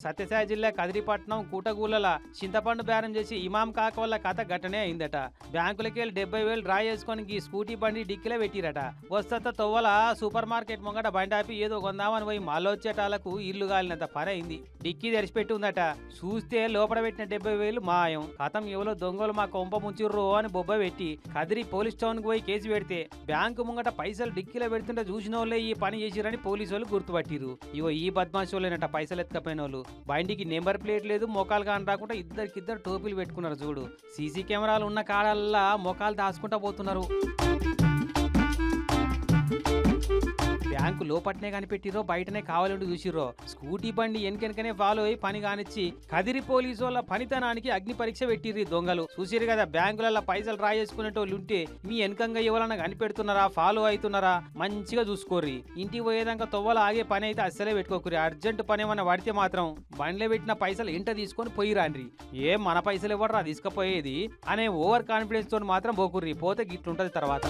సత్యసాయి జిల్లా కదిరిపట్నం కూటగూలల చింతపండు బేరం చేసి ఇమాం కాక వల్ల కథ ఘటనే అయిందట. బ్యాంకులకెళ్ళి 70,000 డ్రా చేసుకొని ఈ స్కూటీ బండి డిక్కిలో పెట్టిరట. వస్త తొవ్వల సూపర్ మార్కెట్ ముంగట బండాపి ఏదో కొందామని పోయి మళ్ళొచ్చేటాలకు ఇల్లు గాలినంత పని అయింది. డిక్కీ తెరిచిపెట్టి ఉందట. చూస్తే లోపల పెట్టిన 70,000 మాయం. కథం ఎవరో దొంగలు మా కొంప ముంచిర్రో అని బొబ్బ పెట్టి కదిరి పోలీస్ స్టేషన్ కు పోయి కేసు పెడితే బ్యాంకు ముంగట పైసలు డిక్కీలో పెడుతుంటే చూసిన వాళ్ళే ఈ పని చేసిరని పోలీసు వాళ్ళు గుర్తుపట్టిరు. ఇగో ఈ బద్మాషి వాళ్ళేనట పైసలు ఎత్తుకపోయిన వాళ్ళు. బండికి నెంబర్ ప్లేట్ లేదు, మొఖాలు కాని రాకుండా ఇద్దరికిద్దరు టోపీలు పెట్టుకున్నారు చూడు. సీసీ కెమెరాలు ఉన్న కాడల్లా మొఖాలు దాచుకుంటా పోతున్నారు. బ్యాంకు లోపట్నే కనిపెట్టిరో బయటనే కావాలంటూ చూసిర్రో. స్కూటీ బండి వెనకెనకనే ఫాలో అయి పని కానిచ్చి కదిరి పోలీసు వాళ్ళ పనితనానికి అగ్ని పరీక్ష పెట్టిర్రు దొంగలు. చూసిరు కదా, బ్యాంకులలో పైసలు డ్రా చేసుకునేటోళ్ళు ఉంటే మీ వెనకంగా ఎవరన్నా కనిపెడుతున్నారా, ఫాలో అవుతున్నారా మంచిగా చూసుకోర్రి. ఇంటికి పోయేదాకా తొవ్వలు ఆగే పని అయితే అస్సలే పెట్టుకోకరి. అర్జెంట్ పని ఏమన్నా పడితే మాత్రం బండిలో పెట్టిన పైసలు ఎంట తీసుకొని పోయి రాండ్రి. ఏం మన పైసలు ఇవ్వడరా తీసుకుపోయేది అనే ఓవర్ కాన్ఫిడెన్స్ తోని మాత్రం పోకుర్రి. పోతే గిట్లుంటది తర్వాత.